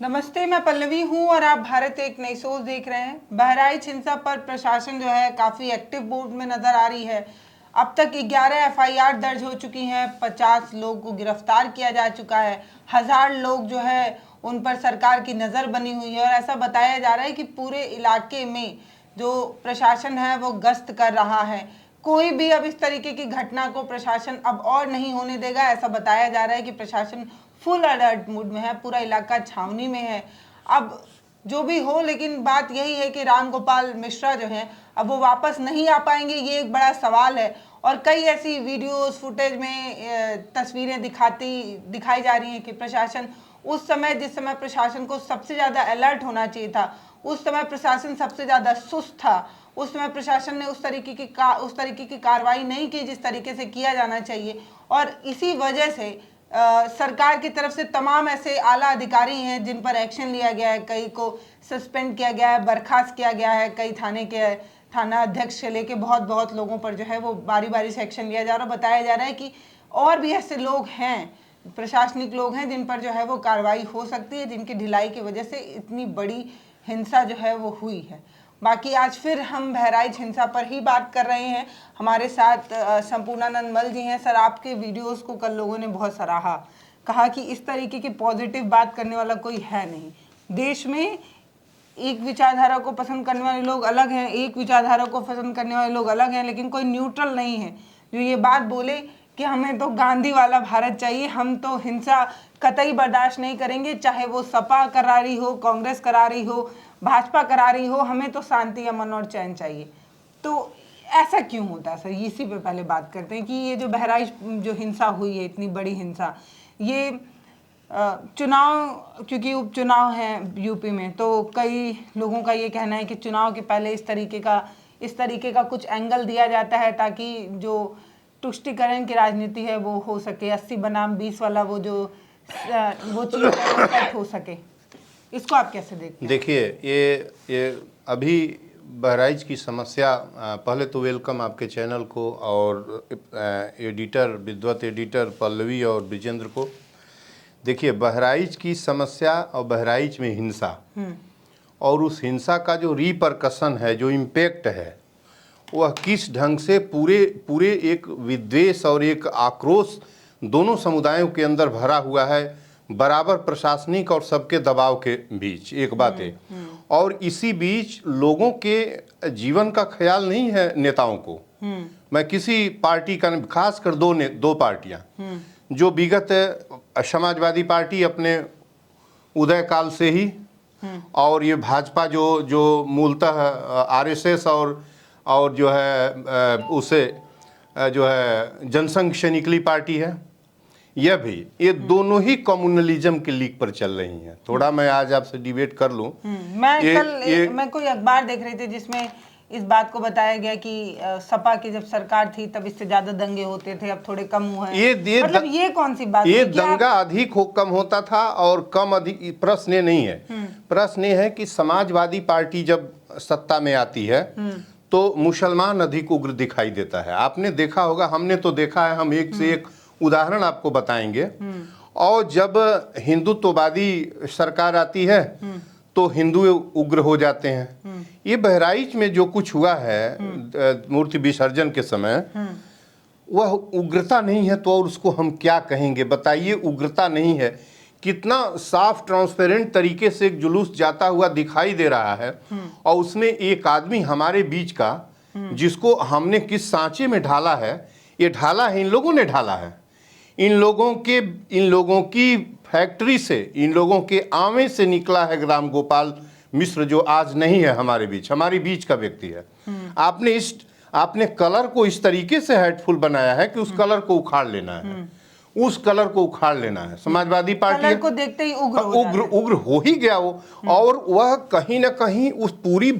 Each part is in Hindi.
नमस्ते, मैं पल्लवी हूं और आप भारत एक नई सोच देख रहे हैं। बहराइच हिंसा पर प्रशासन जो है काफी एक्टिव मोड में नजर आ रही है। अब तक 11 एफआईआर दर्ज हो चुकी हैं, 50 लोग को गिरफ्तार किया जा चुका है, 1000 लोग जो है उन पर सरकार की नज़र बनी हुई है और ऐसा बताया जा रहा है कि पूरे इलाके में जो प्रशासन है वो गश्त कर रहा है। कोई भी अब इस तरीके की घटना को प्रशासन अब और नहीं होने देगा। ऐसा बताया जा रहा है कि प्रशासन फुल अलर्ट मूड में है, पूरा इलाका छावनी में है। अब जो भी हो, लेकिन बात यही है कि राम गोपाल मिश्रा जो हैं अब वो वापस नहीं आ पाएंगे, ये एक बड़ा सवाल है। और कई ऐसी वीडियोस फुटेज में तस्वीरें दिखाई जा रही हैं कि प्रशासन उस समय, जिस समय प्रशासन को सबसे ज़्यादा अलर्ट होना चाहिए था, उस समय प्रशासन सबसे ज़्यादा सुस्त था। उस समय प्रशासन ने उस तरीके की कार्रवाई नहीं की जिस तरीके से किया जाना चाहिए। और इसी वजह से सरकार की तरफ से तमाम ऐसे आला अधिकारी हैं जिन पर एक्शन लिया गया है। कई को सस्पेंड किया गया है, बर्खास्त किया गया है। कई थाना अध्यक्ष से लेके बहुत लोगों पर जो है वो बारी बारी से एक्शन लिया जा रहा है। बताया जा रहा है कि और भी ऐसे लोग हैं, प्रशासनिक लोग हैं, जिन पर जो है वो कार्रवाई हो सकती है, जिनकी ढिलाई की वजह से इतनी बड़ी हिंसा जो है वो हुई है। बाकी आज फिर हम बहराइच हिंसा पर ही बात कर रहे हैं। हमारे साथ संपूर्णानंद मल जी हैं। सर, आपके वीडियोस को कल लोगों ने बहुत सराहा, कहा कि इस तरीके की पॉजिटिव बात करने वाला कोई है नहीं। देश में एक विचारधारा को पसंद करने वाले लोग अलग हैं, एक विचारधारा को पसंद करने वाले लोग अलग हैं, लेकिन कोई न्यूट्रल नहीं है जो ये बात बोले कि हमें तो गांधी वाला भारत चाहिए, हम तो हिंसा कतई बर्दाश्त नहीं करेंगे, चाहे वो सपा करा रही हो, कांग्रेस करा रही हो, भाजपा करा रही हो, हमें तो शांति, अमन और चैन चाहिए। तो ऐसा क्यों होता है सर? इसी पे पहले बात करते हैं कि ये जो बहराइच जो हिंसा हुई है, इतनी बड़ी हिंसा, ये चुनाव, क्योंकि उपचुनाव है यूपी में, तो कई लोगों का ये कहना है कि चुनाव के पहले इस तरीके का कुछ एंगल दिया जाता है ताकि जो तुष्टिकरण की राजनीति है वो हो सके, 80 बनाम 20 वाला वो चीज़ सेट हो सके। इसको आप कैसे देखते हैं? देखिए, ये अभी बहराइच की समस्या, पहले तो वेलकम आपके चैनल को और विद्वत एडिटर पल्लवी और विजेंद्र को। देखिए, बहराइच की समस्या और बहराइच में हिंसा और उस हिंसा का जो रिपरकशन है, जो इम्पैक्ट है, वह किस ढंग से पूरे एक विद्वेष और एक आक्रोश दोनों समुदायों के अंदर भरा हुआ है, बराबर प्रशासनिक और सबके दबाव के बीच। एक बात है, और इसी बीच लोगों के जीवन का ख्याल नहीं है नेताओं को। मैं किसी पार्टी का, खासकर दो पार्टियां जो विगत समाजवादी पार्टी अपने उदय काल से ही, और ये भाजपा जो मूलतः आरएसएस और जो है उसे जो है जनसंघ से निकली पार्टी है, यह भी, ये दोनों ही कम्युनलिज्म के लीक पर चल रही हैं। थोड़ा मैं आज आपसे डिबेट कर लूं। मैं कोई अखबार देख रही थी जिसमें इस बात को बताया गया कि सपा की जब सरकार थी तब इससे ज्यादा दंगे होते थे, अब थोड़े कम हुए हैं। मतलब ये कौन सी बात? ये दंगा अधिक कम होता था और कम अधिक, प्रश्न ये नहीं है। प्रश्न ये है कि समाजवादी पार्टी जब सत्ता में आती है तो मुसलमान अधिक उग्र दिखाई देता है। आपने देखा होगा, हमने तो देखा है, हम एक से एक उदाहरण आपको बताएंगे। और जब हिंदुत्ववादी सरकार आती है तो हिंदू उग्र हो जाते हैं। ये बहराइच में जो कुछ हुआ है मूर्ति विसर्जन के समय, वह उग्रता नहीं है तो और उसको हम क्या कहेंगे? बताइए, उग्रता नहीं है। कितना साफ ट्रांसपेरेंट तरीके से एक जुलूस जाता हुआ दिखाई दे रहा है, और उसमें एक आदमी हमारे बीच का, जिसको हमने किस सांचे में ढाला है, ये ढाला है, इन लोगों ने ढाला है। इन लोगों की फैक्ट्री से, इन लोगों के आवे से निकला है राम गोपाल मिश्र, जो आज नहीं है हमारे बीच का व्यक्ति है। आपने कलर को इस तरीके से हेटफुल बनाया है कि उस कलर को उखाड़ लेना है, उस कलर को उखाड़ लेना है। समाजवादी पार्टी को देखते ही उग्र हो ही गया वो। और वह कहीं ना कहीं उस पूरी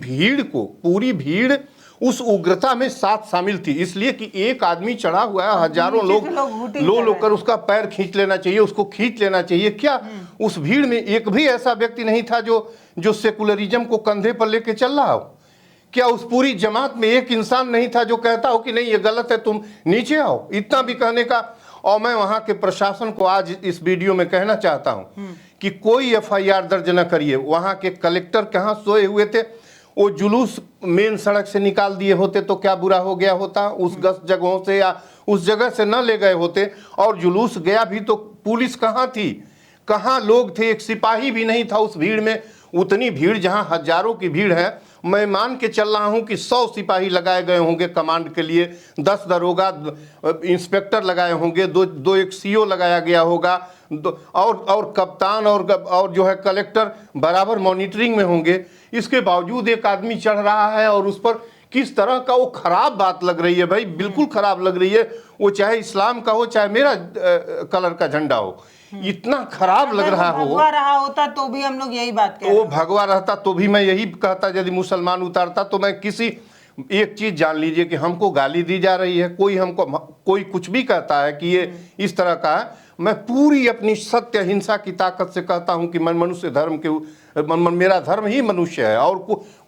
भीड़ उस उग्रता में साथ शामिल थी, इसलिए कि एक आदमी चढ़ा हुआ है, हजारों लोग कर उसका पैर खींच लेना चाहिए, उसको खींच लेना चाहिए। क्या उस भीड़ में एक भी ऐसा व्यक्ति नहीं था जो सेकुलरिज्म को कंधे पर लेके चल रहा हो? क्या उस पूरी जमात में एक इंसान नहीं था जो कहता हो कि नहीं ये गलत है, तुम नीचे आओ? इतना भी कहने का। और मैं वहां के प्रशासन को आज इस वीडियो में कहना चाहता हूं कि कोई एफआईआर दर्ज न करिए। वहाँ के कलेक्टर कहाँ सोए हुए थे, वो जुलूस मेन सड़क से निकाल दिए होते तो क्या बुरा हो गया होता, उस जगहों से या उस जगह से न ले गए होते। और जुलूस गया भी तो पुलिस कहाँ थी, कहाँ लोग थे, एक सिपाही भी नहीं था उस भीड़ में। उतनी भीड़ जहाँ हजारों की भीड़ है, मैं मान के चल रहा हूँ कि 100 सिपाही लगाए गए होंगे कमांड के लिए, 10 दरोगा इंस्पेक्टर लगाए होंगे, दो एक सीओ लगाया गया होगा, और कप्तान और जो है कलेक्टर बराबर मॉनिटरिंग में होंगे। इसके बावजूद एक आदमी चढ़ रहा है और उस पर किस तरह का वो खराब बात लग रही है भाई, बिल्कुल खराब लग रही है। वो चाहे इस्लाम का हो चाहे मेरा कलर का झंडा हो, इतना खराब लग रहा हो। भगवा रहा होता तो भी हम लोग यही बात कहते, वो भगवा रहता तो भी मैं यही कहता, यदि मुसलमान उतारता तो मैं किसी एक चीज जान लीजिए कि हमको गाली दी जा रही है, कोई कुछ भी कहता है कि ये इस तरह का है, मैं पूरी अपनी सत्य हिंसा की ताकत से कहता हूं कि मैं मनुष्य धर्म के मेरा धर्म ही मनुष्य है और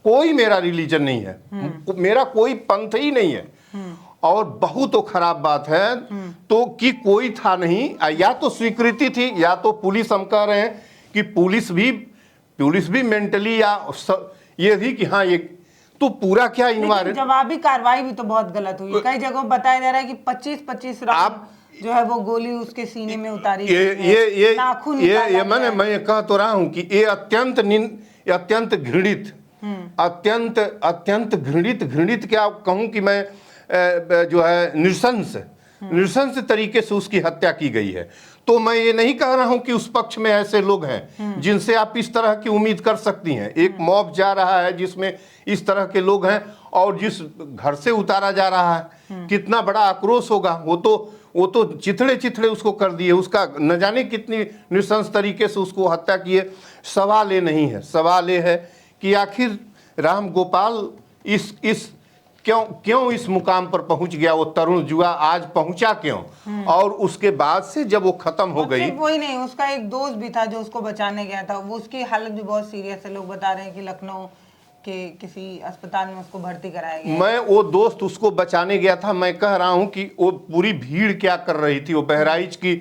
कोई मेरा रिलीजन नहीं है, मेरा कोई पंथ ही नहीं है। और बहुत तो खराब बात है तो कि कोई था नहीं, या तो स्वीकृति थी या तो पुलिस, हम कह रहे हैं कि पुलिस भी मेंटली या ये थी कि हाँ ये तो पूरा क्या इन्वायरमेंट। जवाबी कार्रवाई भी तो बहुत गलत हुई, कई जगहों बताया जा रहा है कि 25-25 राउंड जो है वो गोली उसके सीने में उतारी, ये मैं कह तो रहा हूं कि ये अत्यंत घृणित, अत्यंत घृणित क्या कहूं कि मैं जो है नृशंस तरीके से उसकी हत्या की गई है। तो मैं ये नहीं कह रहा हूं कि उस पक्ष में ऐसे लोग हैं जिनसे आप इस तरह की उम्मीद कर सकती हैं। एक मॉब जा रहा है जिसमें इस तरह के लोग हैं और जिस घर से उतारा जा रहा है, कितना बड़ा आक्रोश होगा। वो तो चिथड़े उसको कर दिए, उसका न जाने कितनी नृशंस तरीके से उसको हत्या किए। सवाल ये नहीं है, सवाल ये है कि आखिर राम गोपाल इस क्यों इस मुकाम पर पहुंच गया, वो तरुण जुआ आज पहुंचा क्यों। और उसके बाद से जब वो खत्म हो गई, वही नहीं, उसका एक दोस्त भी था जो उसको बचाने गया था, वो उसकी हालत भी बहुत सीरियस है। लोग बता रहे हैं कि लखनऊ के किसी अस्पताल में उसको भर्ती कराया गया। मैं वो दोस्त उसको बचाने गया था, मैं कह रहा हूं कि वो पूरी भीड़ क्या कर रही थी। वो बहराइच की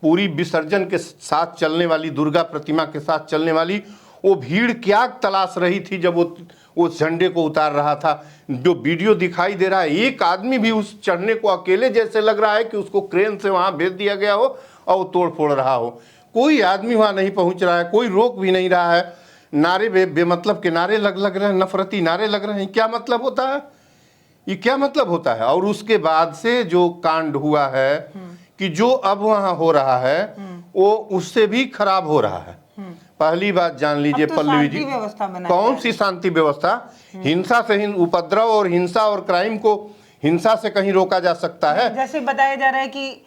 पूरी विसर्जन के साथ चलने वाली, दुर्गा प्रतिमा के साथ चलने वाली वो भीड़ क्या तलाश रही थी जब वो झंडे को उतार रहा था। जो वीडियो दिखाई दे रहा है, एक आदमी भी उस चढ़ने को अकेले जैसे लग रहा है कि उसको क्रेन से वहां भेज दिया गया हो और वो तोड़ फोड़ रहा हो। कोई आदमी वहां नहीं पहुंच रहा है, कोई रोक भी नहीं रहा है। नारे बेमतलब के नारे लग रहे हैं, नफरती नारे लग रहे हैं। क्या मतलब होता है, ये क्या मतलब होता है। और उसके बाद से जो कांड हुआ है कि जो अब वहां हो रहा है वो उससे भी खराब हो रहा है। पहली बात जान लीजिए पल्लवी जी, कौन सी शांति व्यवस्था। हिंसा से उपद्रव और हिंसा और क्राइम को हिंसा से कहीं रोका जा सकता है। जैसे बताया जा रहा है कि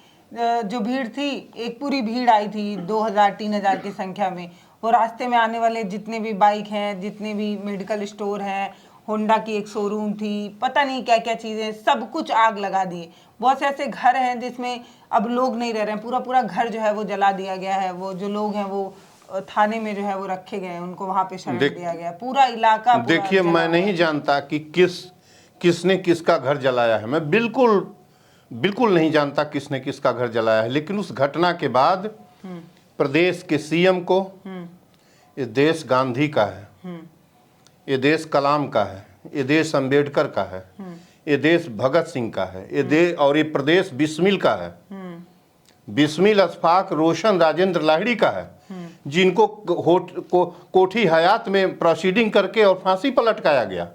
जो भीड़ थी, एक पूरी भीड़ आई थी 2000-3000 की संख्या में। वो रास्ते में आने वाले जितने भी बाइक हैं, जितने भी मेडिकल स्टोर हैं, होंडा की एक शोरूम थी, पता नहीं क्या क्या चीजें, सब कुछ आग लगा दिए। बहुत से ऐसे घर हैं जिसमें अब लोग नहीं रह रहे हैं, पूरा घर जो है वो जला दिया गया है। वो जो लोग हैं वो थाने में जो है वो रखे गए हैं, उनको वहां पे शरण दिया गया। पूरा इलाका देखिए, मैं नहीं जानता कि किसने किसका घर जलाया है, मैं बिल्कुल नहीं जानता किसने किसका घर जलाया है। लेकिन उस घटना के बाद प्रदेश के सीएम को, ये देश गांधी का है, ये देश कलाम का है, ये देश अंबेडकर का है, ये देश भगत सिंह का है, और ये प्रदेश बिस्मिल का है, बिस्मिल अशफाक रोशन राजेंद्र लाहिड़ी का है, जिनको कोठी हयात में प्रोसीडिंग करके और फांसी पर लटकाया गया।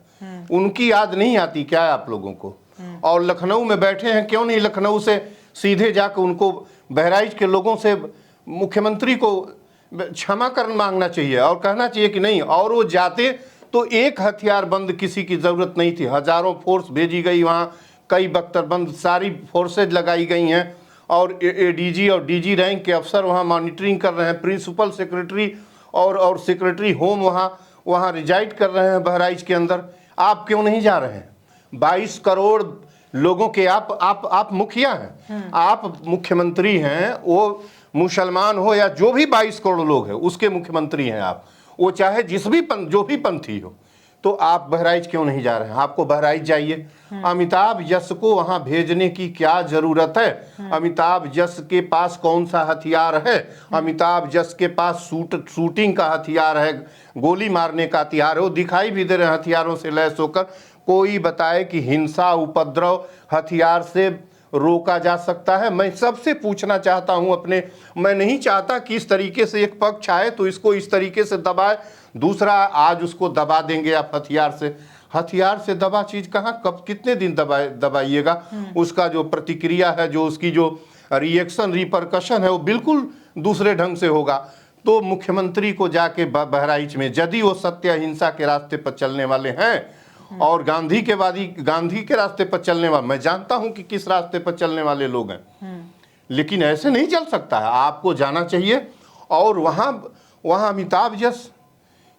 उनकी याद नहीं आती क्या है आप लोगों को। और लखनऊ में बैठे हैं, क्यों नहीं लखनऊ से सीधे जाकर उनको बहराइच के लोगों से मुख्यमंत्री को क्षमा कर मांगना चाहिए और कहना चाहिए कि नहीं। और वो जाते तो एक हथियारबंद किसी की जरूरत नहीं थी, हजारों फोर्स भेजी गई वहाँ, कई बख्तरबंद सारी फोर्सेज लगाई गई हैं और एडीजी और डीजी रैंक के अफसर वहाँ मॉनिटरिंग कर रहे हैं। प्रिंसिपल सेक्रेटरी और सेक्रेटरी होम वहाँ रिजाइड कर रहे हैं बहराइच के अंदर। आप क्यों नहीं जा रहे हैं। 22 करोड़ लोगों के आप मुखिया हैं, आप मुख्यमंत्री हैं। वो मुसलमान हो या जो भी 22 करोड़ लोग हैं उसके मुख्यमंत्री हैं आप, वो चाहे जो भी पंथी हो। तो आप बहराइच क्यों नहीं जा रहे हैं? आपको बहराइच जाइए। अमिताभ यश को वहां भेजने की क्या जरूरत है? अमिताभ यश के पास कौन सा हथियार है? अमिताभ यश के पास शूटिंग का हथियार है, गोली मारने का हथियार है, वो दिखाई भी दे रहे हैं हथियारों से लैस होकर। कोई बताए कि हिंसा उपद्रव हथियार से रोका जा सकता है? मैं सबसे पूछना चाहता हूं अपने, मैं नहीं चाहता कि इस तरीके से एक पक्ष आए तो इसको इस तरीके से दबाए, दूसरा आज उसको दबा देंगे आप हथियार से दबा चीज कहाँ, कब कितने दिन दबाइएगा? उसका जो प्रतिक्रिया है, जो उसकी जो रिएक्शन रिपरकशन है, वो बिल्कुल दूसरे ढंग से होगा। तो मुख्यमंत्री को जाके बहराइच में, यदि वो सत्य अहिंसा के रास्ते पर चलने वाले हैं और गांधी के रास्ते पर चलने वाले, मैं जानता हूं कि किस रास्ते पर चलने वाले लोग हैं, लेकिन ऐसे नहीं चल सकता है। आपको जाना चाहिए। और वहां अमिताभ यश,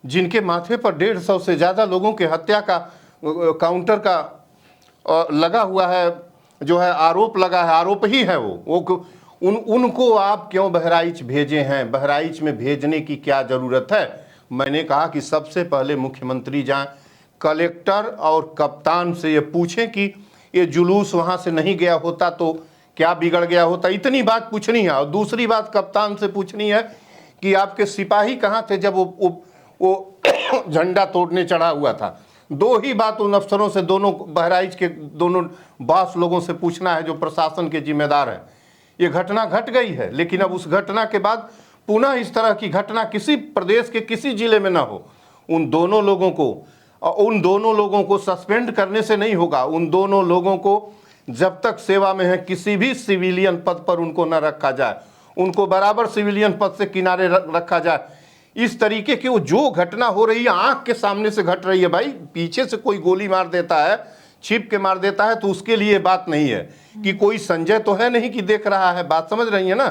जिनके माथे पर 150 से ज्यादा लोगों के हत्या का काउंटर का लगा हुआ है, जो है आरोप लगा है, आरोप ही है वो उनको आप क्यों बहराइच भेजे हैं? बहराइच में भेजने की क्या जरूरत है? मैंने कहा कि सबसे पहले मुख्यमंत्री जाएं, कलेक्टर और कप्तान से ये पूछें कि ये जुलूस वहां से नहीं गया होता तो क्या बिगड़ गया होता। इतनी बात पूछनी है। और दूसरी बात कप्तान से पूछनी है कि आपके सिपाही कहाँ थे जब वो झंडा तोड़ने चढ़ा हुआ था। दो ही बात उन अफसरों से, दोनों बहराइच के दोनों बॉस लोगों से पूछना है जो प्रशासन के जिम्मेदार हैं। ये घटना घट गई है, लेकिन अब उस घटना के बाद पुनः इस तरह की घटना किसी प्रदेश के किसी जिले में ना हो। उन दोनों लोगों को सस्पेंड करने से नहीं होगा। उन दोनों लोगों को जब तक सेवा में है किसी भी सिविलियन पद पर उनको न रखा जाए, उनको बराबर सिविलियन पद से किनारे रखा जाए। इस तरीके की वो जो घटना हो रही है, आंख के सामने से घट रही है। भाई पीछे से कोई गोली मार देता है, छिप के मार देता है, तो उसके लिए बात नहीं है कि कोई संजय तो है नहीं कि देख रहा है। बात समझ रही है ना?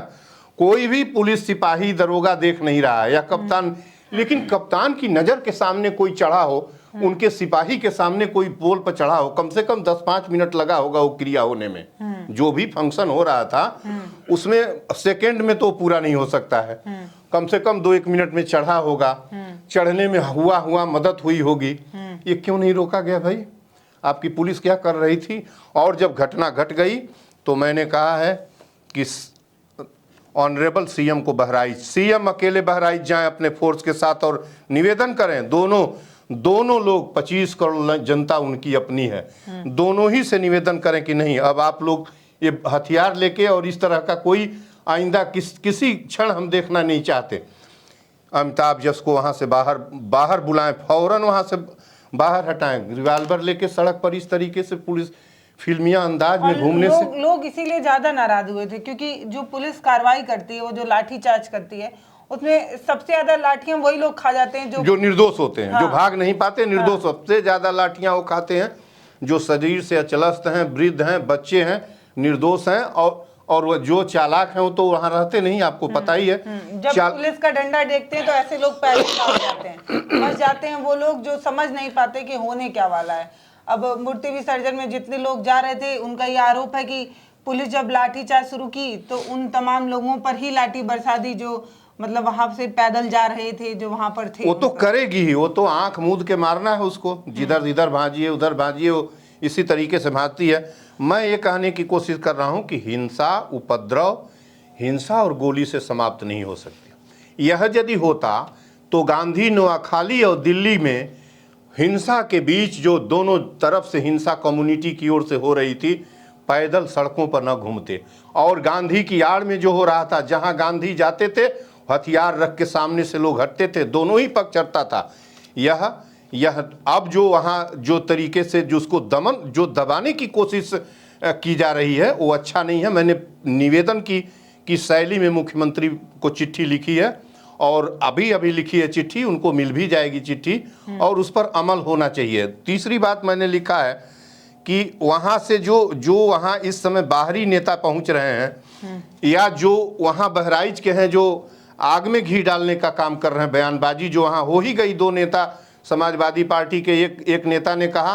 कोई भी पुलिस सिपाही दरोगा देख नहीं रहा है, या कप्तान। लेकिन कप्तान की नजर के सामने कोई चढ़ा हो, उनके सिपाही के सामने कोई पोल पर चढ़ा हो, कम से कम 10-5 मिनट लगा होगा वो क्रिया होने में। जो भी फंक्शन हो रहा था उसमें सेकंड में तो पूरा नहीं हो सकता है, कम से कम 2-1 मिनट में चढ़ा होगा। चढ़ने में हुआ मदद हुई होगी। ये क्यों नहीं रोका गया भाई? आपकी पुलिस क्या कर रही थी? और जब घटना घट गई तो मैंने कहा है कि ऑनरेबल सीएम को बहराइच, सीएम अकेले बहराइच जाएं अपने फोर्स के साथ और निवेदन करें। दोनों लोग, 25 करोड़ जनता उनकी अपनी है, दोनों ही से निवेदन करें कि नहीं, अब आप लोग ये हथियार लेके और इस तरह का कोई आइंदा किसी क्षण हम देखना नहीं चाहते। अमिताभ यश को वहां से बाहर बुलाएं, फौरन वहां से बाहर हटाएं। रिवाल्वर लेके सड़क पर इस तरीके से पुलिस फिल्मिया अंदाज में घूमने से लोग इसीलिए ज्यादा नाराज हुए थे, क्योंकि जो पुलिस कार्रवाई करती है, वो जो लाठी चार्ज करती है, उसमें सबसे ज्यादा लाठियां वही लोग खा जाते हैं जो निर्दोष होते हैं। हाँ। जो भाग नहीं पाते, निर्दोष। हाँ। सबसे ज्यादा लाठियां वो खाते हैं जो शरीर से अचलस्त हैं, वृद्ध हैं, बच्चे हैं, निर्दोष हैं। और वो जो चालाक हैं वो तो वहां रहते नहीं, आपको पता ही है। जब पुलिस का डंडा देखते हैं तो ऐसे लोग पहले जाते हैं, फंस जाते हैं वो लोग जो समझ नहीं पाते कि होने क्या वाला है। अब मूर्ति विसर्जन में जितने लोग जा रहे थे, उनका ये आरोप है कि पुलिस जब लाठीचार्ज शुरू की तो उन तमाम लोगों पर ही लाठी बरसा दी जो मतलब वहां से पैदल जा रहे थे, जो वहां पर थे। वो तो करेगी ही, वो तो आंख मूंद के मारना है उसको, जिधर इधर भाजिए उधर भाजिए, वो इसी तरीके से भागती है। मैं ये कहने की कोशिश कर रहा हूं कि हिंसा, उपद्रव, हिंसा और गोली से समाप्त नहीं हो सकती। यह यदि होता तो गांधी नोआखाली और दिल्ली में हिंसा के बीच, जो दोनों तरफ से हिंसा कम्युनिटी की ओर से हो रही थी, पैदल सड़कों पर न घूमते। और गांधी की आड़ में जो हो रहा था, जहां गांधी जाते थे हथियार रख के सामने से लोग हटते थे, दोनों ही पक्ष हटता था। यह अब जो वहाँ जो तरीके से जो उसको जो दबाने की कोशिश की जा रही है वो अच्छा नहीं है। मैंने निवेदन की शैली में मुख्यमंत्री को चिट्ठी लिखी है, और अभी लिखी है चिट्ठी, उनको मिल भी जाएगी चिट्ठी, और उस पर अमल होना चाहिए। तीसरी बात मैंने लिखा है कि वहाँ से जो वहाँ इस समय बाहरी नेता पहुँच रहे हैं, या जो वहाँ बहराइच के हैं जो आग में घी डालने का काम कर रहे हैं, बयानबाजी जो वहाँ हो ही गई। 2 नेता समाजवादी पार्टी के, एक नेता ने कहा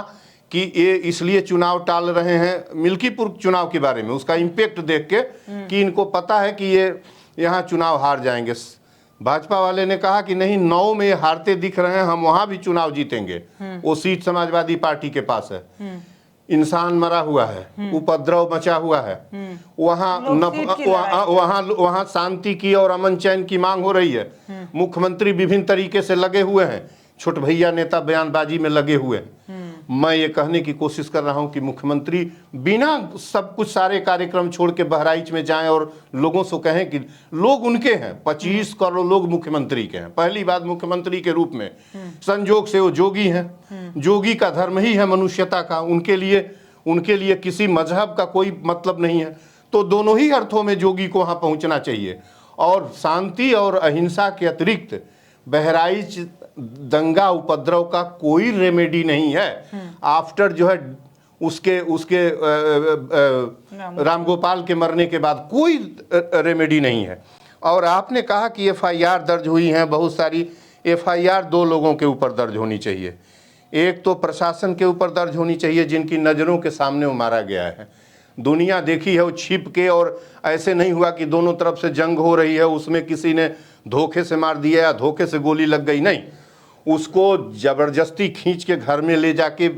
कि ये इसलिए चुनाव टाल रहे हैं मिल्कीपुर चुनाव के बारे में, उसका इम्पैक्ट देख के, कि इनको पता है कि ये यहाँ चुनाव हार जाएंगे। भाजपा वाले ने कहा कि नहीं 9 में हारते दिख रहे हैं, हम वहां भी चुनाव जीतेंगे। वो सीट समाजवादी पार्टी के पास है। इंसान मरा हुआ है, उपद्रव मचा हुआ है, वहां शांति की और अमन चैन की मांग हो रही है। मुख्यमंत्री विभिन्न तरीके से लगे हुए हैं, छोट भैया नेता बयानबाजी में लगे हुए हैं। मैं ये कहने की कोशिश कर रहा हूं कि मुख्यमंत्री बिना सब कुछ सारे कार्यक्रम छोड़ के बहराइच में जाएं और लोगों से कहें कि लोग उनके हैं, 25 करोड़ लोग मुख्यमंत्री के हैं। पहली बात, मुख्यमंत्री के रूप में संजोग से वो जोगी हैं। जोगी का धर्म ही है मनुष्यता का, उनके लिए किसी मजहब का कोई मतलब नहीं है। तो दोनों ही अर्थों में जोगी को वहां पहुंचना चाहिए। और शांति और अहिंसा के अतिरिक्त बहराइच दंगा उपद्रव का कोई रेमेडी नहीं है। आफ्टर जो है उसके रामगोपाल के मरने के बाद कोई रेमेडी नहीं है। और आपने कहा कि एफआईआर दर्ज हुई हैं, बहुत सारी एफआईआर 2 लोगों के ऊपर दर्ज होनी चाहिए। एक तो प्रशासन के ऊपर दर्ज होनी चाहिए जिनकी नज़रों के सामने वो मारा गया है। दुनिया देखी है वो छिप के, और ऐसे नहीं हुआ कि दोनों तरफ से जंग हो रही है, उसमें किसी ने धोखे से मार दिया या धोखे से गोली लग गई, नहीं, उसको जबरदस्ती खींच के घर में ले जाके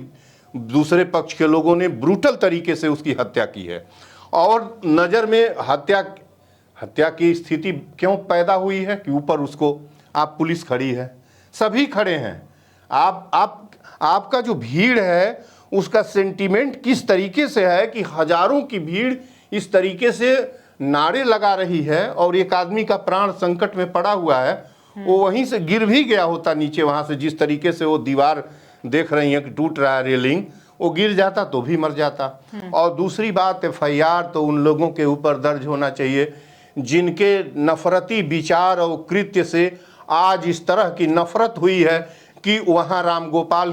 दूसरे पक्ष के लोगों ने ब्रूटल तरीके से उसकी हत्या की है। और नज़र में हत्या की स्थिति क्यों पैदा हुई है कि ऊपर उसको आप पुलिस खड़ी है, सभी खड़े हैं, आपका जो भीड़ है उसका सेंटीमेंट किस तरीके से है कि हजारों की भीड़ इस तरीके से नारे लगा रही है और एक आदमी का प्राण संकट में पड़ा हुआ है, वो वहीं से गिर भी गया होता नीचे, वहां से जिस तरीके से वो दीवार देख रही है कि टूट रहा है रेलिंग, वो गिर जाता तो भी मर जाता। और दूसरी बात, एफआईआर तो उन लोगों के ऊपर दर्ज होना चाहिए जिनके नफरती विचार और कृत्य से आज इस तरह की नफरत हुई है कि वहाँ रामगोपाल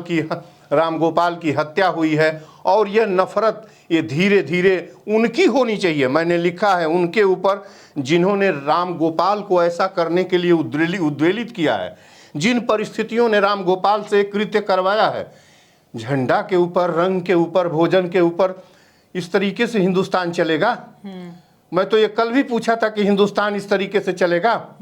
की हत्या हुई है। और यह नफरत ये धीरे धीरे उनकी होनी चाहिए। मैंने लिखा है उनके ऊपर जिन्होंने रामगोपाल को ऐसा करने के लिए उद्वेलित किया है, जिन परिस्थितियों ने रामगोपाल से कृत्य करवाया है, झंडा के ऊपर, रंग के ऊपर, भोजन के ऊपर, इस तरीके से हिंदुस्तान चलेगा? मैं तो ये कल भी पूछा था कि हिंदुस्तान इस तरीके से चलेगा?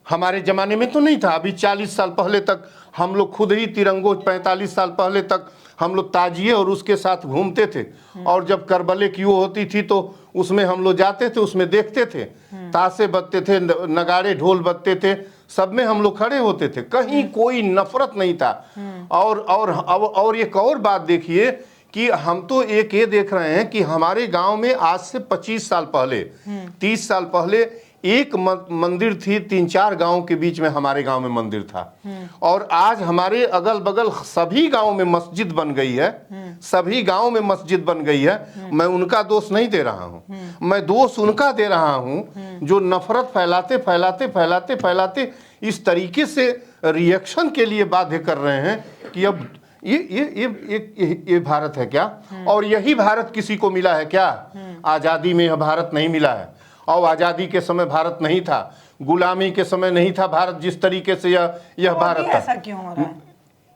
हमारे ज़माने में तो नहीं था। अभी 40 साल पहले तक हम लोग खुद ही तिरंगों, 45 साल पहले तक हम लोग ताजिए और उसके साथ घूमते थे। और जब करबले की वो होती थी तो उसमें हम लोग जाते थे, उसमें देखते थे, ताशे बजते थे, नगाड़े ढोल बजते थे, सब में हम लोग खड़े होते थे, कहीं कोई नफरत नहीं था। और एक और बात देखिए कि हम तो एक ये देख रहे हैं कि हमारे गांव में आज से 25 साल पहले, 30 साल पहले एक मंदिर थी, 3-4 गांव के बीच में हमारे गांव में मंदिर था। और आज हमारे अगल बगल सभी गांव में मस्जिद बन गई है, सभी गांव में मस्जिद बन गई है। मैं उनका दोष नहीं दे रहा हूं, मैं दोष उनका दे रहा हूं जो नफरत फैलाते फैलाते फैलाते फैलाते इस तरीके से रिएक्शन के लिए बाध्य कर रहे हैं कि अब ये भारत है क्या? और यही भारत किसी को मिला है क्या? आजादी में यह भारत नहीं मिला है। और आज़ादी के समय भारत नहीं था, गुलामी के समय नहीं था भारत जिस तरीके से यह भारत था। ऐसा क्यों हो रहा है?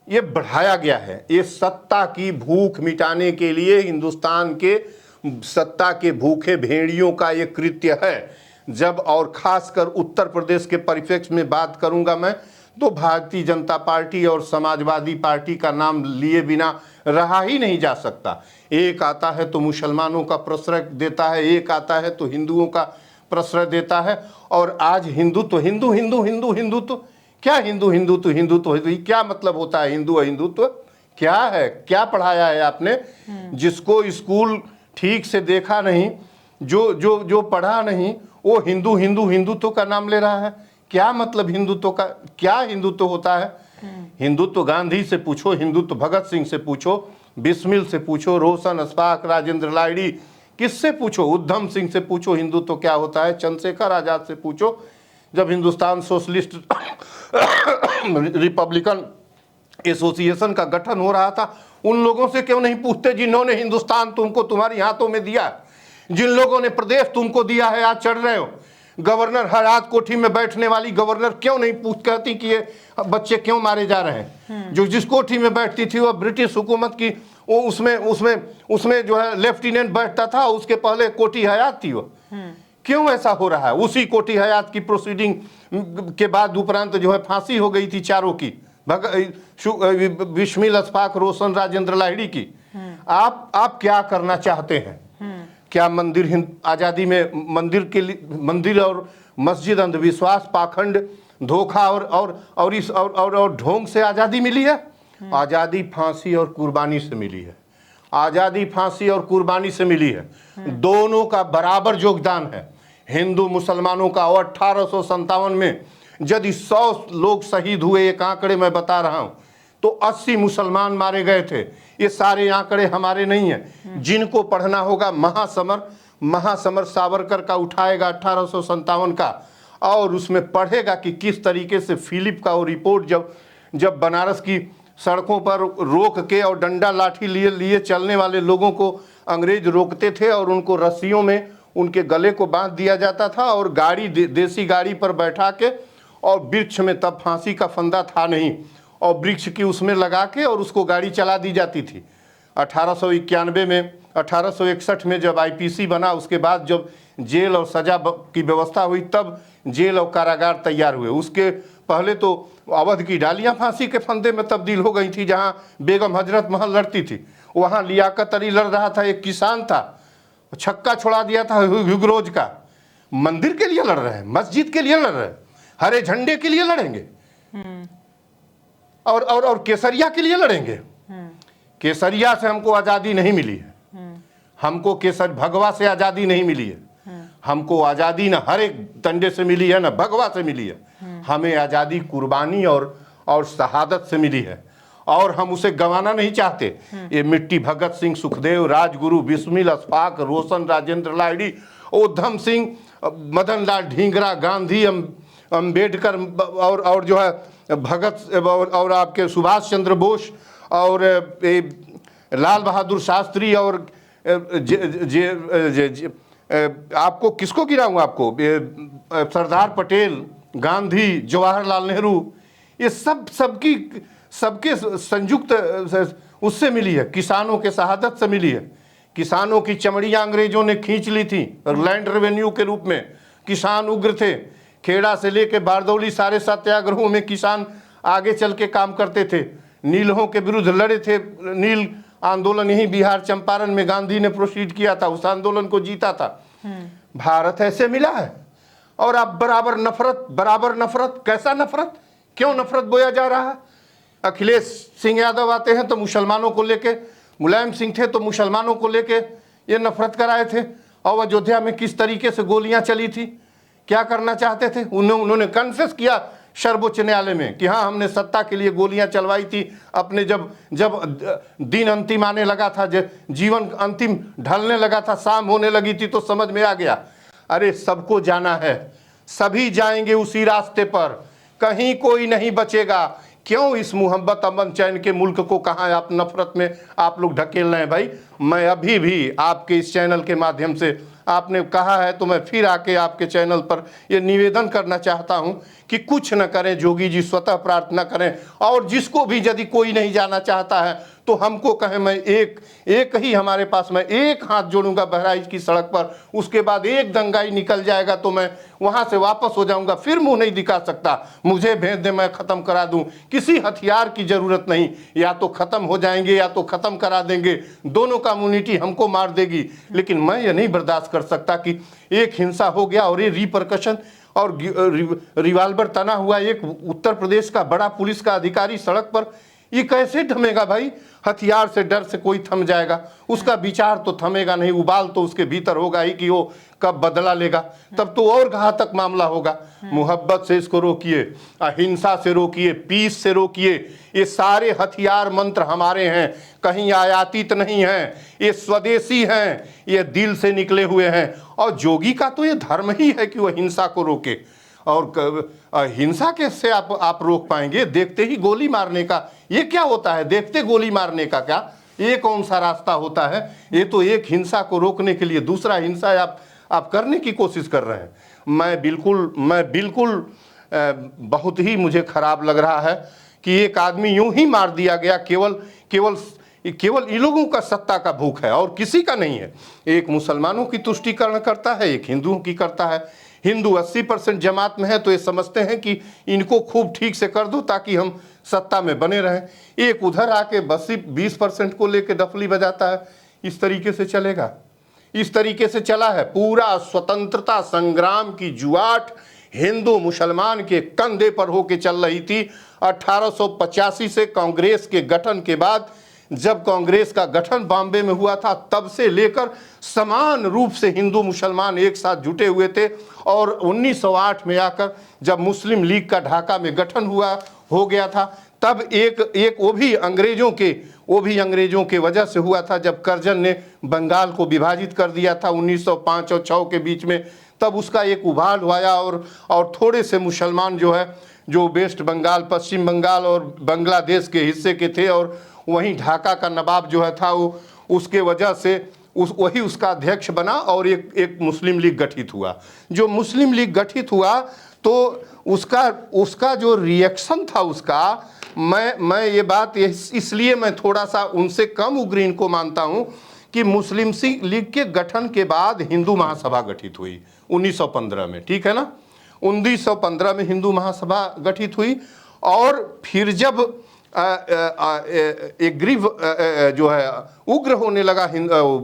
ये बढ़ाया गया है। ये सत्ता की भूख मिटाने के लिए हिंदुस्तान के सत्ता के भूखे भेड़ियों का ये कृत्य है। जब और खासकर उत्तर प्रदेश के परिप्रेक्ष्य में बात करूंगा मैं, तो भारतीय जनता पार्टी और समाजवादी पार्टी का नाम लिए बिना रहा ही नहीं जा सकता। एक आता है तो मुसलमानों का प्रश्रय देता है, एक आता है तो हिंदुओं का प्रश्रय देता है। और आज हिंदुत्व, हिंदू हिंदू हिंदू हिंदुत्व, क्या हिंदू हिंदुत्व हिंदुत्व क्या मतलब होता है? हिंदू हिंदुत्व क्या है? क्या पढ़ाया है आपने? जिसको स्कूल ठीक से देखा नहीं, जो पढ़ा नहीं, वो हिंदू हिंदू हिंदुत्व का नाम ले रहा है। क्या मतलब हिंदुत्व का? क्या हिंदुत्व होता है? हिंदुत्व गांधी से पूछो, हिंदुत्व भगत सिंह से पूछो, बिस्मिल से पूछो, रोशन अशफाक, राजेंद्र लाहिड़ी, किससे पूछो, उधम सिंह से पूछो हिंदुत्व क्या होता है, चंद्रशेखर आजाद से पूछो। जब हिंदुस्तान सोशलिस्ट रिपब्लिकन एसोसिएशन का गठन हो रहा था, उन लोगों से क्यों नहीं पूछते जिन्होंने हिंदुस्तान तुमको तुम्हारी हाथों में दिया, जिन लोगों ने प्रदेश तुमको दिया है, आज चढ़ रहे हो। गवर्नर हरात कोठी में बैठने वाली गवर्नर क्यों नहीं पूछ कहती कि ये बच्चे क्यों मारे जा रहे हैं? जो जिस कोठी में बैठती थी वो ब्रिटिश हुकूमत की, वो उसमें जो है लेफ्टिनेंट बैठता था, उसके पहले कोठी हयात थी वो। क्यों ऐसा हो रहा है? उसी कोठी हयात की प्रोसीडिंग के बाद उपरांत जो है फांसी हो गई थी चारों की, बिस्मिल, अशफाक, रोशन, राजेंद्र लाहिड़ी की। आप क्या करना चाहते हैं? क्या मंदिर आजादी में मंदिर और मस्जिद अंधविश्वास, पाखंड, धोखा और ढोंग से आजादी मिली है? आजादी फांसी और कुर्बानी से मिली है। आजादी फांसी और कुर्बानी से मिली है। दोनों का बराबर योगदान है हिंदू मुसलमानों का। और 1857 में यदि 100 लोग शहीद हुए, एक आंकड़े मैं बता रहा हूं, तो 80 मुसलमान मारे गए थे। ये सारे आंकड़े हमारे नहीं हैं। जिनको पढ़ना होगा, महासमर सावरकर का उठाएगा 1857 का, और उसमें पढ़ेगा कि किस तरीके से फिलिप का वो रिपोर्ट जब बनारस की सड़कों पर रोक के और डंडा लाठी लिए चलने वाले लोगों को अंग्रेज रोकते थे और उनको रस्सियों में उनके गले को बांध दिया जाता था और गाड़ी देसी गाड़ी पर बैठा के, और वृक्ष में तब फांसी का फंदा था नहीं, और वृक्ष की उसमें लगा के और उसको गाड़ी चला दी जाती थी। 1891 में 1861 में जब आईपीसी बना, उसके बाद जब जेल और सजा की व्यवस्था हुई, तब जेल और कारागार तैयार हुए। उसके पहले तो अवध की डालियां फांसी के फंदे में तब्दील हो गई थी। जहां बेगम हजरत महल लड़ती थी, वहां लियाकत अली लड़ रहा था, एक किसान था, छक्का छोड़ा दिया था ह्यूगरोज का। मंदिर के लिए लड़ रहे हैं, मस्जिद के लिए लड़ रहे हैं, हरे झंडे के लिए लड़ेंगे, और केसरिया के लिए लड़ेंगे। केसरिया से हमको आजादी नहीं मिली है, हमको केसर भगवा से आजादी नहीं मिली है। हमको आजादी ना हर एक डंडे से मिली है, ना भगवा से मिली है। हमें आजादी कुर्बानी और शहादत से मिली है, और हम उसे गंवाना नहीं चाहते। ये मिट्टी भगत सिंह, सुखदेव, राजगुरु, बिस्मिल, अशफाक, रोशन, राजेंद्र लाहिड़ी, उधम सिंह, मदन लाल ढींगरा, गांधी, अम्बेडकर, और जो है भगत और आपके सुभाष चंद्र बोस, और लाल बहादुर शास्त्री, और आपको किसको गिराऊं? आपको सरदार पटेल, गांधी, जवाहरलाल नेहरू, ये सबके संयुक्त उससे मिली है। किसानों के शहादत से मिली है। किसानों की चमड़ियां अंग्रेजों ने खींच ली थी लैंड रेवेन्यू के रूप में। किसान उग्र थे, खेड़ा से लेके बारदौली सारे सत्याग्रहों में किसान आगे चल के काम करते थे, नीलों के विरुद्ध लड़े थे। नील आंदोलन यही बिहार चंपारण में गांधी ने प्रोसीड किया था, उस आंदोलन को जीता था। भारत ऐसे मिला है। और आप बराबर नफरत, कैसा नफरत? क्यों नफरत बोया जा रहा है? अखिलेश सिंह यादव आते हैं तो मुसलमानों को लेके, मुलायम सिंह थे तो मुसलमानों को लेके ये नफरत कराए थे। और अयोध्या में किस तरीके से गोलियां चली थी, क्या करना चाहते थे? उन्होंने कन्फेस किया सर्वोच्च न्यायालय में कि हाँ, हमने सत्ता के लिए गोलियां चलवाई थी। अपने जब दिन अंतिम आने लगा था, जीवन अंतिम ढलने लगा था, शाम होने लगी थी, तो समझ में आ गया, अरे सबको जाना है, सभी जाएंगे उसी रास्ते पर, कहीं कोई नहीं बचेगा। क्यों इस मोहब्बत, अमन, चैन के मुल्क को कहाँ आप नफरत में आप लोग ढकेल रहे हैं? भाई, मैं अभी भी आपके इस चैनल के माध्यम से, आपने कहा है तो मैं फिर आके आपके चैनल पर ये निवेदन करना चाहता हूं कि कुछ न करें, जोगी जी स्वतः प्रार्थना करें। और जिसको भी यदि कोई नहीं जाना चाहता है तो हमको कहें, मैं एक ही हमारे पास, मैं एक हाथ जोड़ूंगा बहराइच की सड़क पर, उसके बाद एक दंगाई निकल जाएगा तो मैं वहां से वापस हो जाऊंगा, फिर मुंह नहीं दिखा सकता। मुझे भेज दे, मैं खत्म करा दूं, किसी हथियार की जरूरत नहीं। या तो खत्म हो जाएंगे या तो खत्म करा देंगे, दोनों कम्युनिटी हमको मार देगी। लेकिन मैं ये नहीं बर्दाश्त कर सकता कि एक हिंसा हो गया और ये रिपरकशन और रिवाल्वर तना हुआ एक उत्तर प्रदेश का बड़ा पुलिस का अधिकारी सड़क पर, ये कैसे थमेगा भाई? हथियार से, डर से कोई थम जाएगा? उसका विचार तो थमेगा नहीं, उबाल तो उसके भीतर होगा ही कि वो कब बदला लेगा, तब तो और घातक मामला होगा। मोहब्बत से इसको रोकिए, अहिंसा से रोकिए, पीस से रोकिए। ये सारे हथियार मंत्र हमारे हैं, कहीं आयातित नहीं हैं, ये स्वदेशी हैं, ये दिल से निकले हुए हैं। और जोगी का तो ये धर्म ही है कि वह हिंसा को रोके, और हिंसा कैसे आप रोक पाएंगे? देखते ही गोली मारने का, ये क्या होता है? देखते गोली मारने का क्या, ये कौन सा रास्ता होता है? ये तो एक हिंसा को रोकने के लिए दूसरा हिंसा आप करने की कोशिश कर रहे हैं। मैं बिल्कुल बहुत ही मुझे खराब लग रहा है कि एक आदमी यूं ही मार दिया गया, केवल ये केवल इन लोगों का सत्ता का भूख है और किसी का नहीं है। एक मुसलमानों की तुष्टीकरण करता है, एक हिंदुओं की करता है। हिंदू 80% जमात में है तो ये समझते हैं कि इनको खूब ठीक से कर दो ताकि हम सत्ता में बने रहें। एक उधर आके 20% को लेके डफली बजाता है। इस तरीके से चलेगा? इस तरीके से चला है पूरा स्वतंत्रता संग्राम की जुआट हिंदू मुसलमान के कंधे पर होके चल रही थी। 1885 से कांग्रेस के गठन के बाद, जब कांग्रेस का गठन बॉम्बे में हुआ था, तब से लेकर समान रूप से हिंदू मुसलमान एक साथ जुटे हुए थे। और 1908 में आकर जब मुस्लिम लीग का ढाका में गठन हो गया था, तब एक वो भी अंग्रेजों के वजह से हुआ था, जब करजन ने बंगाल को विभाजित कर दिया था 1905 और 6 के बीच में। तब उसका एक उभाल हुआ और थोड़े से मुसलमान जो वेस्ट बंगाल, पश्चिम बंगाल और बांग्लादेश के हिस्से के थे, और वहीं ढाका का नवाब था वो, उसके वजह से वही उसका अध्यक्ष बना और एक मुस्लिम लीग गठित हुआ। जो मुस्लिम लीग गठित हुआ तो उसका जो रिएक्शन था मैं ये बात इसलिए मैं थोड़ा सा उनसे कम उग्र इनको मानता हूं कि मुस्लिम लीग के गठन के बाद हिंदू महासभा गठित हुई 1915 में, ठीक है ना। 1915 में हिंदू महासभा गठित हुई और फिर जब जो है उग्र होने लगा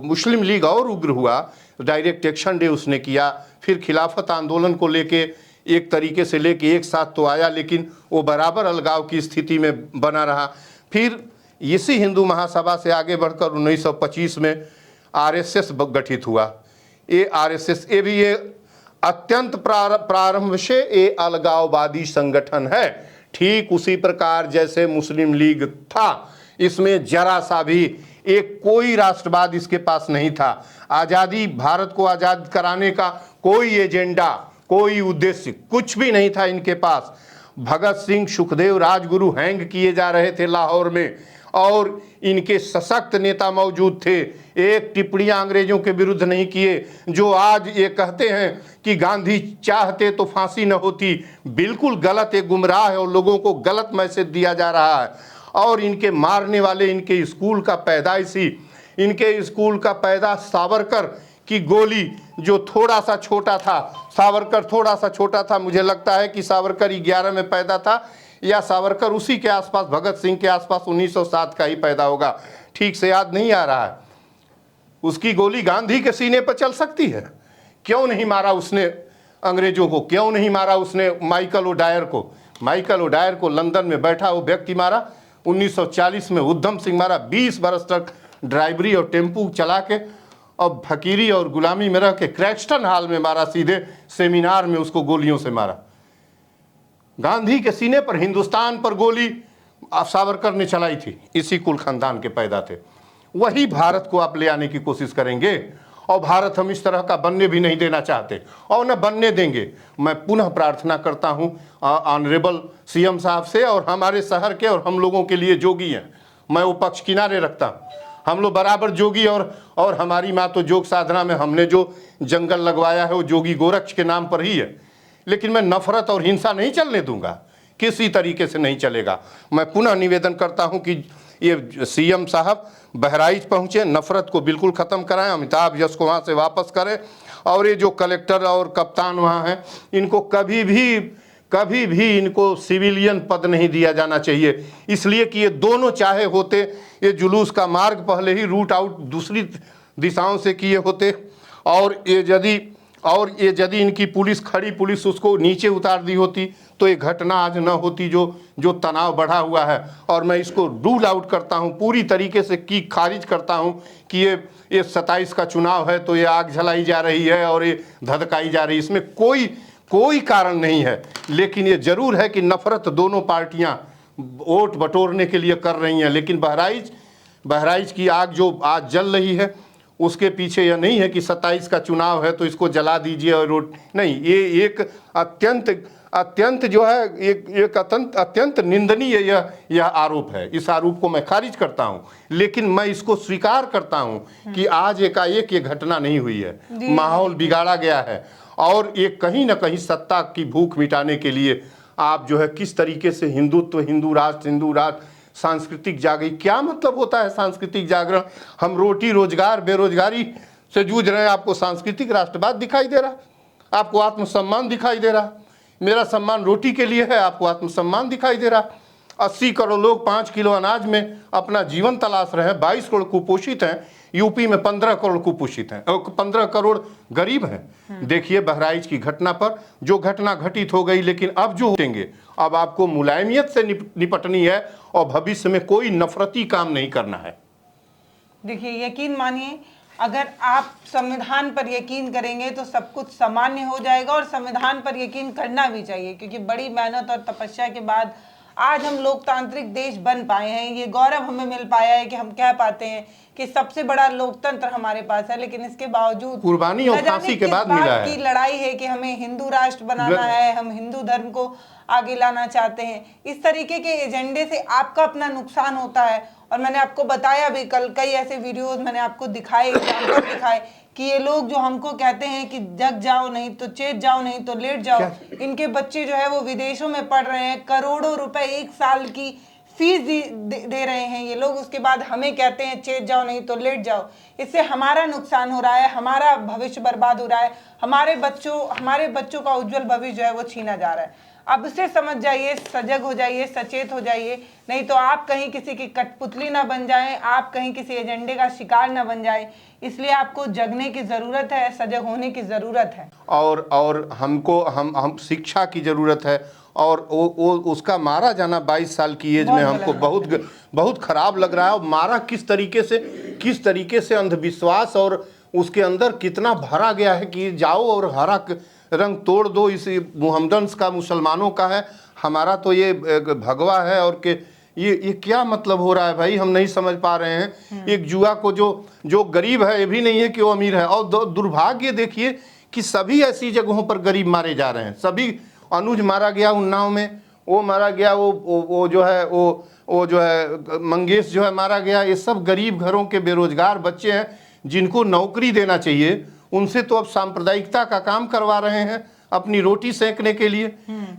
मुस्लिम लीग और उग्र हुआ, डायरेक्ट एक्शन डे उसने किया। फिर खिलाफत आंदोलन को लेके एक तरीके से लेके एक साथ तो आया, लेकिन वो बराबर अलगाव की स्थिति में बना रहा। फिर इसी हिंदू महासभा से आगे बढ़कर 1925 में आरएसएस गठित हुआ। ये आरएसएस ये भी ये अत्यंत प्रारंभ से ये अलगाववादी संगठन है, ठीक उसी प्रकार जैसे मुस्लिम लीग था। इसमें जरा सा भी एक कोई राष्ट्रवाद इसके पास नहीं था। आज़ादी, भारत को आज़ाद कराने का कोई एजेंडा, कोई उद्देश्य कुछ भी नहीं था इनके पास। भगत सिंह, सुखदेव, राजगुरु हैंग किए जा रहे थे लाहौर में और इनके सशक्त नेता मौजूद थे। एक टिप्पणियां अंग्रेजों के विरुद्ध नहीं किए। जो आज ये कहते हैं कि गांधी चाहते तो फांसी न होती, बिल्कुल गलत, एक गुमराह है और लोगों को गलत मैसेज दिया जा रहा है। और इनके मारने वाले इनके स्कूल का पैदाइशी, इनके स्कूल का पैदा सावरकर की गोली जो थोड़ा सा छोटा था, सावरकर थोड़ा सा छोटा था, मुझे लगता है कि सावरकर 11 में पैदा था या सावरकर उसी के आसपास, भगत सिंह के आसपास 1907 का ही पैदा होगा, ठीक से याद नहीं आ रहा है। उसकी गोली गांधी के सीने पर चल सकती है। क्यों नहीं मारा उसने अंग्रेजों को? क्यों नहीं मारा उसने माइकल ओडायर को? माइकल ओडायर को लंदन में बैठा वो व्यक्ति मारा। 1940 में उधम सिंह मारा। 20 बरस तक ड्राइवरी और टेम्पू चला के और फकीरी और गुलामी में रह के क्रैक्सटन हाल में मारा, सीधे सेमिनार में उसको गोलियों से मारा। गांधी के सीने पर, हिंदुस्तान पर गोली सावरकर ने चलाई थी। इसी कुल खानदान के पैदा थे। वही भारत को आप ले आने की कोशिश करेंगे और भारत हम इस तरह का बनने भी नहीं देना चाहते और न बनने देंगे। मैं पुनः प्रार्थना करता हूं ऑनरेबल सीएम साहब से और हमारे शहर के और हम लोगों के लिए जोगी हैं, मैं वो पक्ष किनारे रखता हूं। हम लोग बराबर जोगी और हमारी माँ तो जोग साधना में हमने जो जंगल लगवाया है वो जोगी गोरक्ष के नाम पर ही है। लेकिन मैं नफरत और हिंसा नहीं चलने दूंगा, किसी तरीके से नहीं चलेगा। मैं पुनः निवेदन करता हूं कि ये सीएम साहब बहराइच पहुंचे, नफरत को बिल्कुल ख़त्म कराएं, अमिताभ यश को वहाँ से वापस करें और ये जो कलेक्टर और कप्तान वहाँ हैं इनको कभी भी इनको सिविलियन पद नहीं दिया जाना चाहिए। इसलिए कि ये दोनों चाहे होते, ये जुलूस का मार्ग पहले ही रूट आउट दूसरी दिशाओं से किए होते और ये यदि इनकी पुलिस, खड़ी पुलिस उसको नीचे उतार दी होती तो ये घटना आज न होती जो तनाव बढ़ा हुआ है। और मैं इसको रूल आउट करता हूँ, पूरी तरीके से खारिज करता हूँ कि ये 27 का चुनाव है तो ये आग जलाई जा रही है और ये धधकाई जा रही है, इसमें कोई कारण नहीं है। लेकिन ये जरूर है कि नफरत दोनों पार्टियां वोट बटोरने के लिए कर रही हैं। लेकिन बहराइच की आग जो आज जल रही है उसके पीछे यह नहीं है कि 27 का चुनाव है तो इसको जला दीजिए और रोट नहीं। ये एक अत्यंत जो है एक अत्यंत निंदनीय यह आरोप है। इस आरोप को मैं खारिज करता हूं, लेकिन मैं इसको स्वीकार करता हूं कि आज एकाएक ये घटना नहीं हुई है, माहौल बिगाड़ा गया है और ये कहीं ना कहीं सत्ता की भूख मिटाने के लिए आप जो है किस तरीके से हिंदुत्व, हिंदू राष्ट्र सांस्कृतिक जागरण। क्या मतलब होता है सांस्कृतिक जागरण? हम रोटी रोजगार बेरोजगारी से जूझ रहे हैं, आपको सांस्कृतिक राष्ट्रवाद दिखाई दे रहा, आपको आत्मसम्मान दिखाई दे रहा। मेरा सम्मान रोटी के लिए है, आपको आत्मसम्मान दिखाई दे रहा। 80 करोड़ लोग 5 किलो अनाज में अपना जीवन तलाश रहे हैं, 22 करोड़ कुपोषित हैं, यूपी में 15 करोड़ कुपोषित हैं और 15 करोड़ गरीब हैं। देखिए बहराइच की घटना पर जो घटना घटित हो गई, लेकिन अब जो होंगे, अब आपको मुलायमियत से निपटनी है और भविष्य में कोई नफरती काम नहीं करना है। देखिए, यकीन मानिए, अगर आप संविधान पर यकीन करेंगे तो सब कुछ सामान्य हो जाएगा, और संविधान पर यकीन करना भी चाहिए, क्योंकि बड़ी मेहनत और तपस्या के बाद आज हम लोकतांत्रिक देश बन पाए हैं। ये गौरव हमें मिल पाया है कि हम कह पाते हैं कि सबसे बड़ा लोकतंत्र हमारे पास है। लेकिन इसके बावजूद कुर्बानी और फांसी के बाद मिला है। की लड़ाई है कि हमें हिंदू राष्ट्र बनाना है, हम हिंदू धर्म को आगे लाना चाहते हैं। इस तरीके के एजेंडे से आपका अपना नुकसान होता है। और मैंने आपको बताया भी, कल कई ऐसे वीडियोस मैंने आपको दिखाए, एग्जाम्पल दिखाए कि ये लोग जो हमको कहते हैं कि जग जाओ नहीं तो चेत जाओ नहीं तो लेट जाओ, इनके बच्चे जो है वो विदेशों में पढ़ रहे हैं, करोड़ों रुपए एक साल की फीस दे रहे हैं ये लोग। उसके बाद हमें कहते हैं चेत जाओ नहीं तो लेट जाओ। इससे हमारा नुकसान हो रहा है, हमारा भविष्य बर्बाद हो रहा है, हमारे बच्चों का उज्जवल भविष्य जो है वो छीना जा रहा है। अब उसे समझ जाइए, सजग हो जाइए, सचेत हो जाइए, नहीं तो आप कहीं किसी की कठपुतली ना बन जाएं, आप कहीं किसी एजेंडे का शिकार ना बन जाएं। इसलिए आपको जगने की जरूरत है, सजग होने की जरूरत है, और हमको हम शिक्षा की जरूरत है। और वो उसका मारा जाना 22 साल की एज में हमको बहुत खराब लग रहा है। और मारा किस तरीके से अंधविश्वास और उसके अंदर कितना भरा गया है कि जाओ और हरा रंग तोड़ दो। इस मुहम्मदन्स का मुसलमानों का है, हमारा तो ये भगवा है। और के ये क्या मतलब हो रहा है भाई, हम नहीं समझ पा रहे हैं। एक जुआ को जो गरीब है, ये भी नहीं है कि वो अमीर है। और दुर्भाग्य देखिए कि सभी ऐसी जगहों पर गरीब मारे जा रहे हैं। सभी, अनुज मारा गया उन्नाव में, वो मारा गया, वो जो है मंगेश जो है मारा गया। ये सब गरीब घरों के बेरोजगार बच्चे हैं जिनको नौकरी देना चाहिए। उनसे तो अब सांप्रदायिकता का काम करवा रहे हैं अपनी रोटी सेकने के लिए।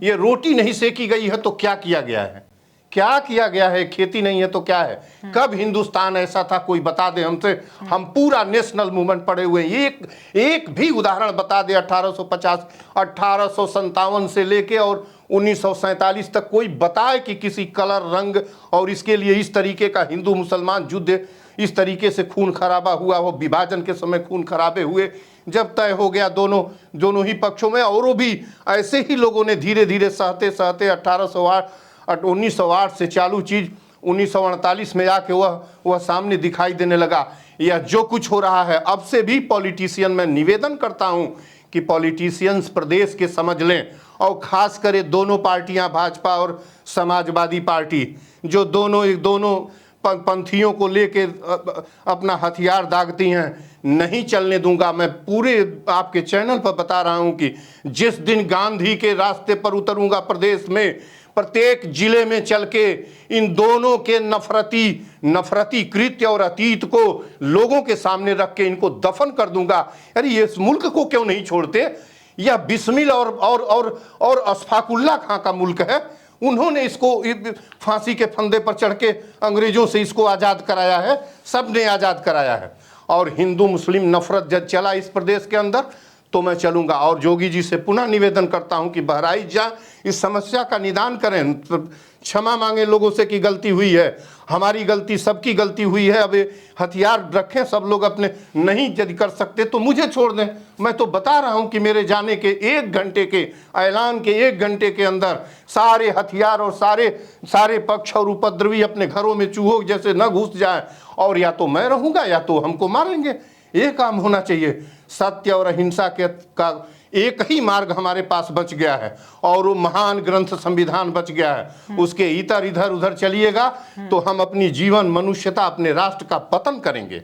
ये रोटी नहीं सेकी गई है तो क्या किया गया है? क्या किया गया है? खेती नहीं है तो क्या है? कब हिंदुस्तान ऐसा था, कोई बता दे हमसे। हम पूरा नेशनल मूवमेंट पड़े हुए हैं। एक भी उदाहरण बता दे 1850 1857 से लेके और 1947 तक कोई बताए कि किसी कलर रंग और इसके लिए इस तरीके का हिंदू मुसलमान युद्ध, इस तरीके से खून खराबा हुआ हो। विभाजन के समय खून खराबे हुए जब तय हो गया दोनों ही पक्षों में, और वो भी ऐसे ही लोगों ने धीरे धीरे सहते 1908 से चालू चीज 1948 में आके वह सामने दिखाई देने लगा। यह जो कुछ हो रहा है, अब से भी पॉलिटिशियन, मैं निवेदन करता हूं कि पॉलिटिशियंस प्रदेश के समझ लें, और खास कर दोनों पार्टियां, भाजपा और समाजवादी पार्टी, जो दोनों पंथियों को लेके अपना हथियार दागती हैं, नहीं चलने दूंगा। मैं पूरे आपके चैनल पर बता रहा हूं कि जिस दिन गांधी के रास्ते पर उतरूंगा प्रदेश में, प्रत्येक जिले में चल के इन दोनों के नफरती कृत्य और अतीत को लोगों के सामने रख के इनको दफन कर दूंगा। अरे ये इस मुल्क को क्यों नहीं छोड़ते? यह बिस्मिल और अशफाकुल्ला खां का मुल्क है। उन्होंने इसको फांसी के फंदे पर चढ़ के अंग्रेजों से इसको आज़ाद कराया है, सब ने आज़ाद कराया है। और हिंदू मुस्लिम नफरत जब चला इस प्रदेश के अंदर, तो मैं चलूंगा। और जोगी जी से पुनः निवेदन करता हूं कि बहराइच जा इस समस्या का निदान करें, क्षमा मांगे लोगों से कि गलती हुई है, हमारी गलती, सबकी गलती हुई है। अब हथियार रखें सब लोग अपने, नहीं यदि कर सकते तो मुझे छोड़ दें। मैं तो बता रहा हूं कि मेरे जाने के 1 घंटे के ऐलान के 1 घंटे के अंदर सारे हथियार और सारे पक्ष और उपद्रवी अपने घरों में चूहों जैसे न घुस जाए, और या तो मैं रहूंगा या तो हमको मारेंगे। ये काम होना चाहिए। सत्य और अहिंसा का एक ही मार्ग हमारे पास बच गया है, और वो महान ग्रंथ संविधान बच गया है। उसके इधर उधर चलिएगा तो हम अपनी जीवन, मनुष्यता, अपने राष्ट्र का पतन करेंगे।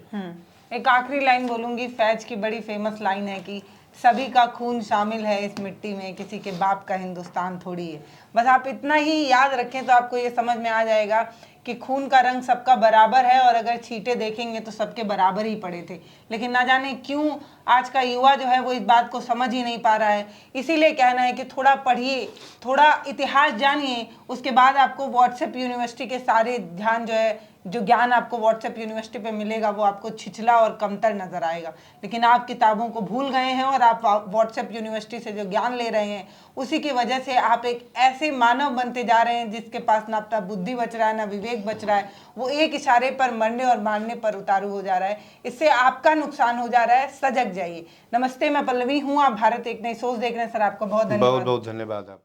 एक आखिरी लाइन बोलूंगी, फैज की बड़ी फेमस लाइन है कि सभी का खून शामिल है इस मिट्टी में, किसी के बाप का हिंदुस्तान थोड़ी है। बस आप इतना ही याद रखें तो आपको ये समझ में आ जाएगा कि खून का रंग सबका बराबर है और अगर छींटे देखेंगे तो सबके बराबर ही पड़े थे। लेकिन ना जाने क्यों आज का युवा जो है वो इस बात को समझ ही नहीं पा रहा है। इसीलिए कहना है कि थोड़ा पढ़िए, थोड़ा इतिहास जानिए, उसके बाद आपको व्हाट्सएप यूनिवर्सिटी के सारे ध्यान जो ज्ञान आपको व्हाट्सएप यूनिवर्सिटी पे मिलेगा वो आपको छिछला और कमतर नजर आएगा। लेकिन आप किताबों को भूल गए हैं और आप व्हाट्सएप यूनिवर्सिटी से जो ज्ञान ले रहे हैं उसी की वजह से आप एक ऐसे मानव बनते जा रहे हैं जिसके पास ना अपना बुद्धि बच रहा है ना विवेक बच रहा है। वो एक इशारे पर मरने और मारने पर उतारू हो जा रहा है। इससे आपका नुकसान हो जा रहा है। सजग जाइए। नमस्ते, मैं पल्लवी हूँ, आप भारत एक नई सोच देख रहे हैं। सर आपका बहुत धन्यवाद। बहुत बहुत धन्यवाद आप।